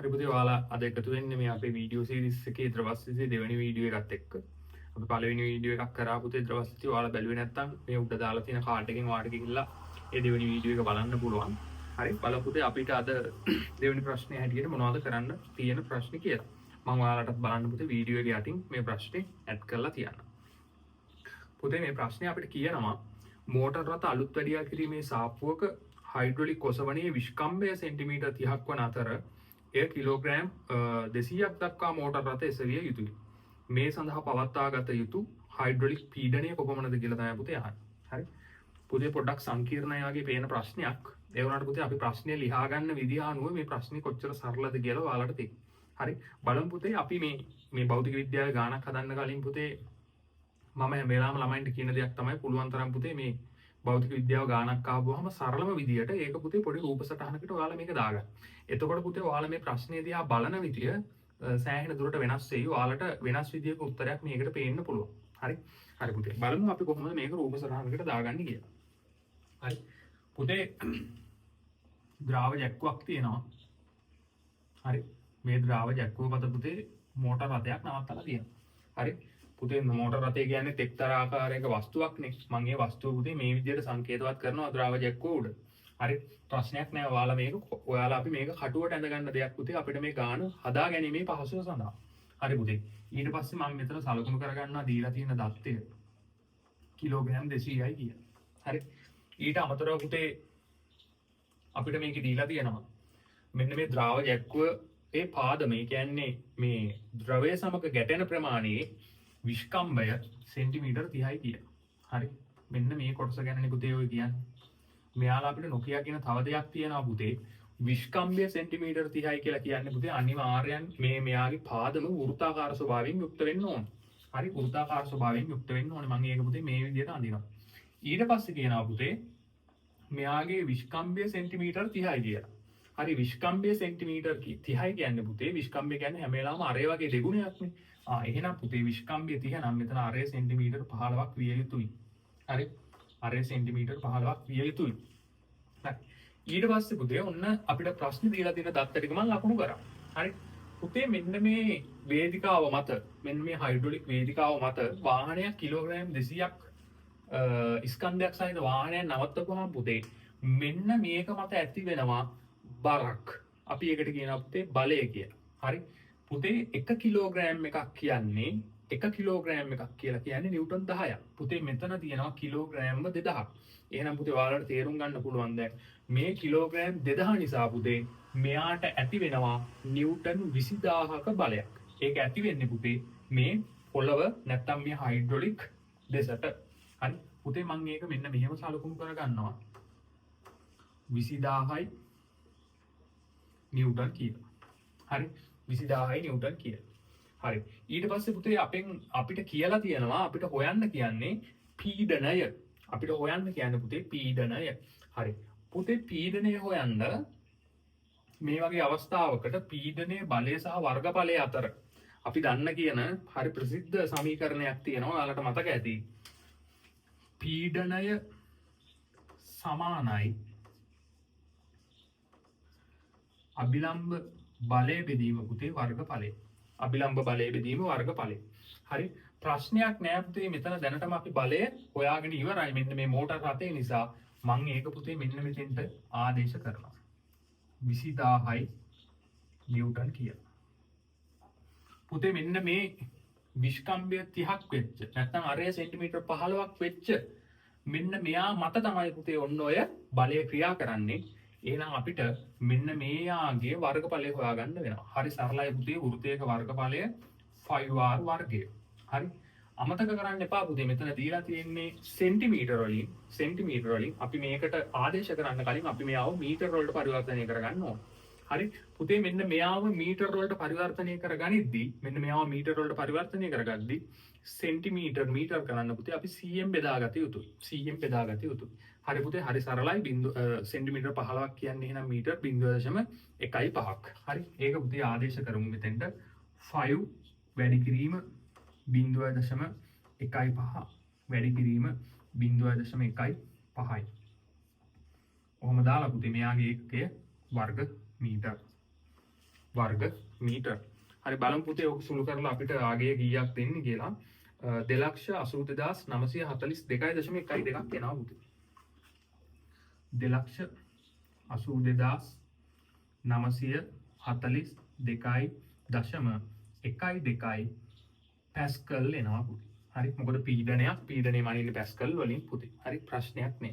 හරිපුතේ ඔයාලා අද එකතු වෙන්නේ මේ අපේ වීඩියෝ සීරීස් එකේ ද්‍රවස්සිතේ දෙවෙනි වීඩියෝ එකත් එක්ක. අපි පළවෙනි වීඩියෝ එකක් කරා පුතේ ද්‍රවස්සිතේ ඔයාලා බැලුවේ නැත්නම් මේ උඩ දාලා තියෙන කාඩ් එකෙන් ඔයාලට ගිහිල්ලා ඒ දෙවෙනි වීඩියෝ එක බලන්න පුළුවන්. හරි බලමු පුතේ අපිට අද දෙවෙනි ප්‍රශ්නේ හැටියට මොනවද කරන්න තියෙන ප්‍රශ්නේ කියලා. මම ඔයාලටත් බලන්න පුතේ වීඩියෝ එකේ යටින් මේ ප්‍රශ්නේ ඇඩ් කරලා තියන්න. පුතේ මේ ප්‍රශ්නේ අපිට කියනවා මෝටර් රථ අලුත් වැඩියා කිරීමේ සාප්පුවක හයිඩ්‍රොලික් ඔසවණයේ විස්කම්භය සෙන්ටිමීටර් 30ක් වන අතර එය කිලෝග්‍රෑම් 200ක් දක්වා මෝටර් රථ එසවිය යුතුයි. මේ සඳහා පවත්වාගත යුතු හයිඩ්‍රොලික් පීඩනය කොපමණද කියලා තමයි පුතේ අහන්නේ. හරි. පුතේ පොඩ්ඩක් සංකීර්ණයි වගේ පේන ප්‍රශ්නයක්. ඒ වුණාට පුතේ අපි ප්‍රශ්නේ ලියා ගන්න විදිහ අනුව මේ ප්‍රශ්නේ කොච්චර සරලද කියලා ඔයාලට තේරෙයි. හරි. බලමු පුතේ අපි මේ භෞතික විද්‍යාවේ ගානක් හදන්න කලින් පුතේ මම හැම වෙලාවෙම ළමයින්ට කියන දෙයක් තමයි පුළුවන් තරම් පුතේ මේ භෞතික විද්‍යාව ගානක් ආවම සරලම විදියට ඒක පුතේ පොඩි රූප සටහනකට ඔයාලා මේක දාගන්න. එතකොට පුතේ ඔයාලා මේ ප්‍රශ්නේ දිහා බලන විදිය සෑහෙන දුරට වෙනස් වෙයි. ඔයාලට වෙනස් විදියක උත්තරයක් මේකට පේන්න පුළුවන්. හරි. හරි පුතේ. බලමු අපි කොහොමද මේක රූප සටහනකට දාගන්නේ කියලා. හරි. පුතේ ද්‍රාව ජැක්කුවක් තියෙනවා. හරි. මේ ද්‍රාව ජැක්කුව මත පුතේ මෝටර රථයක් නවත්තලා තියෙනවා. හරි. පුතේ මෝටර රථය කියන්නේ එක්තරා ආකාරයක වස්තුවක්නේ. මම මේ වස්තුව පුතේ මේ විදිහට සංකේතවත් කරනවා ද්‍රාව ජැක්කුව උඩ. හරි. ප්‍රශ්නයක් නෑ. ඔයාලා අපි මේක කටුවට ඇඳ ගන්න දෙයක් පුතේ අපිට මේ ගාන හදා ගැනීමේ පහසුව සඳහා. හරි පුතේ. ඊට පස්සේ මම මෙතන සලකුණු කරගන්නවා දීලා තියෙන දත්තය කිලෝග්‍රෑම් 200යි කියලා. හරි. ඊට අමතරව පුතේ අපිට මේක දීලා තියෙනවා. මෙන්න මේ ද්‍රාව ජැක්කුව ඒ පාදමේ කියන්නේ මේ ද්‍රවය සමග ගැටෙන ප්‍රමාණයේ විස්කම්භය සෙන්ටිමීටර් 30යි කියලා. හරි. මෙන්න මේ කොටස ගැනනේ පුතේ ඔය කියන්නේ. මෙයාලා අපිට නොකිය කියන තව දෙයක් තියෙනවා පුතේ. විස්කම්භය සෙන්ටිමීටර් 30යි කියලා කියන්නේ පුතේ අනිවාර්යයෙන් මෙයාගේ පාදම වෘත්තාකාර ස්වභාවයෙන් යුක්ත වෙන්න ඕන. හරි. වෘත්තාකාර ස්වභාවයෙන් යුක්ත වෙන්න ඕනේ. මම ඒක පුතේ මේ විදිහට අඳිනවා. ඊට පස්සේ කියනවා පුතේ මෙයාගේ විස්කම්භය සෙන්ටිමීටර් 30යි කියලා. හරි. විස්කම්භය සෙන්ටිමීටර් 30යි කියන්නේ පුතේ විස්කම්භය කියන්නේ හැම වෙලාවම අරේ වගේ දෙගුණයක්නේ. එහෙනම් පුතේ විස්කම්භය 30 නම් මෙතන අරේ සෙන්ටිමීටර් 15ක් විය යුතුයි. හරි. අරේ සෙන්ටිමීටර් 15ක් විය යුතුයි. හරි. ඊට පස්සේ පුතේ ඔන්න අපිට ප්‍රශ්න දීලා තියෙන දත්ත ටික මම ලකුණු කරා. හරි. පුතේ මෙන්න මේ වේදිකාව මත මෙන්න මේ හයිඩ්‍රොලික් වේදිකාව මත වාහනයක් කිලෝග්‍රෑම් 200ක් ස්කන්ධයක් සහිත වාහනයක් නවත්තපුවාම පුතේ මෙන්න මේක මත ඇති වෙනවා බරක්. අපි ඒකට කියනවා පුතේ බලය කියලා. හරි. පුතේ 1 කිලෝග්‍රෑම් එකක් කියන්නේ 1 කිලෝග්‍රෑම් එකක් කියලා කියන්නේ නිව්ටන් 10ක්. පුතේ මෙතන තියෙනවා කිලෝග්‍රෑම් 2000ක්. එහෙනම් පුතේ ඔයාලට තේරුම් ගන්න පුළුවන් දැන් මේ කිලෝග්‍රෑම් 2000 නිසා පුතේ මෙයාට ඇති වෙනවා නිව්ටන් 20000ක බලයක්. ඒක ඇති වෙන්නේ පුතේ මේ පොළව නැත්තම් මේ හයිඩ්‍රොලික් දෙසට. හරි. පුතේ මම මේක මෙන්න මෙහෙම සලකුණු කර ගන්නවා. 20000යි නිව්ටන් කියලා. හරි. 20000යි නිව්ටන් කියලා. හරි. ඊට පස්සේ පුතේ අපිට කියලා තියෙනවා අපිට හොයන්න කියන්නේ පීඩනය. අපිට හොයන්න කියන්නේ පුතේ පීඩනය. හරි. පුතේ පීඩනය හොයන්න මේ වගේ අවස්ථාවකට පීඩනයේ බලය සහ වර්ගඵලය අතර අපි දන්න කියන හරි ප්‍රසිද්ධ සමීකරණයක් තියෙනවා. ඔයාලට මතක ඇති. පීඩනය සමානයි අභිලම්බ බලය බෙදීම පුතේ වර්ගඵලය. අභිලම්බ බලය බෙදීම වර්ගඵලය. හරි. ප්‍රශ්නයක් නෑ පුතේ මෙතන දැනටම අපි බලය හොයාගෙන ඉවරයි. මෙන්න මේ මෝටර් රථය නිසා මම ඒක පුතේ මෙන්න මෙතෙන්ට ආදේශ කරනවා. 20000යි නිව්ටන් කියලා. පුතේ මෙන්න මේ විස්කම්භය 30ක් වෙච්ච නැත්නම් අරය සෙන්ටිමීටර් 15ක් වෙච්ච මෙන්න මෙයා මත තමයි පුතේ ඔන්න ඔය බලය ක්‍රියා කරන්නේ. එහෙනම් අපිට මෙන්න මේයාගේ වර්ගඵලය හොයාගන්න වෙනවා. හරි සරලයි පුතේ. වෘත්තයක වර්ගඵලය 5r වර්ගය. හරි. අමතක කරන්න එපා පුතේ. මෙතන දීලා තියෙන්නේ සෙන්ටිමීටර වලින් අපි මේකට ආදේශ කරන්න කලින් අපි මෙයාව මීටර වලට පරිවර්තනය කරගන්න ඕන. හරි. පුතේ මෙන්න මෙයාව මීටර වලට පරිවර්තනය කරගනිද්දී මෙන්න මෙයාව මීටර වලට පරිවර්තනය කරගද්දී සෙන්ටිමීටර් මීටර් කරන්න පුතේ අපි cm බෙදාගත යුතුයි. cm බෙදාගත යුතුයි. හරි පුතේ. හරි සරලයි. සෙන්ටිමීටර් 15ක් කියන්නේ එහෙනම් මීටර් 0.15ක්. හරි. ඒක පුතේ ආදේශ කරමු මෙතෙන්ට 5 වැඩි කිරීම 0.15 වැඩි කිරීම 0.15යි. ඔහොම දාලා පුතේ මෙයාගේ ඒකකය වර්ග මීටර්. වර්ග මීටර්. හරි බලමු පුතේ ඔක සුළු කරලා අපිට ආගේ කීයක් දෙන්නේ කියලා. 2,82,942.1 එනවා පුතේ. 2,82,942.12 පැස්කල් එනවා පුතේ. හරි මොකද පීඩනයේ මනින්නේ පැස්කල් වලින් පුතේ. හරි ප්‍රශ්නයක් නේ.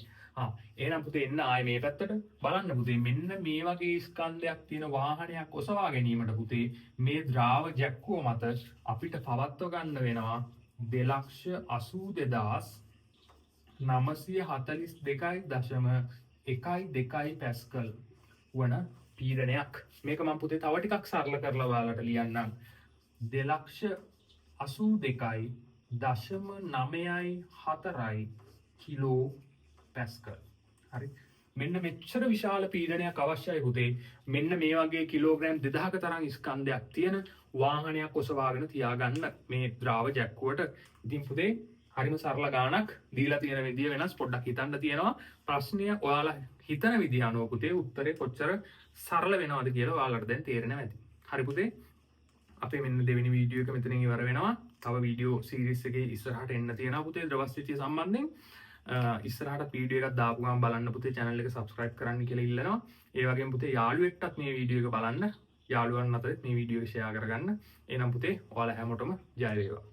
එහෙනම් පුතේ එන්න ආයේ මේ පැත්තට බලන්න පුතේ මෙන්න මේ වගේ ස්කන්ධයක් තියෙන වාහනයක් ඔසවා ගැනීමට පුතේ මේ ද්‍රාව ජැක්කුව මත අපිට පවත්ව ගන්න වෙනවා 2,82,942.12 පැස්කල් වන පීඩනයක්. මේක මම පුතේ තව ටිකක් සරල කරලා ඔයාලට ලියන්නම්. 2,82,9.4 කිලෝ පැස්කල්. හරි මෙන්න මෙච්චර විශාල පීඩනයක් අවශ්‍යයි පුතේ මෙන්න මේ වගේ කිලෝග්‍රෑම් 2000ක තරම් ස්කන්ධයක් තියෙන වාහනයක් ඔසවාගෙන තියාගන්න මේ ද්‍රාව ජැක්කුවට. ඉතින් පුතේ හරිම සරල ගාණක් දීලා තියෙන විදිය වෙනස් පොඩ්ඩක් හිතන්න තියෙනවා. ප්‍රශ්නය ඔයාලා හිතන විදිය අනුව පුතේ උත්තරේ කොච්චර සරල වෙනවද කියලා ඔයාලට දැන් තේරෙනවා ඇති. හරි පුතේ අපේ මෙන්න දෙවෙනි වීඩියෝ එක මෙතනින් ඉවර වෙනවා. තව වීඩියෝ සීරීස් එකේ ඉස්සරහට එන්න තියෙනවා පුතේ ද්‍රව ස්ථිතිය සම්බන්ධයෙන්. ඉස්සරහට වීඩියෝ එකක් දාපු ගමන් බලන්න පුතේ channel එක subscribe කරන්න කියලා ඉල්ලනවා. ඒ වගේම පුතේ යාළුවෙක්ටත් මේ වීඩියෝ එක බලන්න. යාළුවන් අතරත් මේ වීඩියෝ එක share කරගන්න. එහෙනම් පුතේ ඔයාලා හැමෝටම ජය වේවා.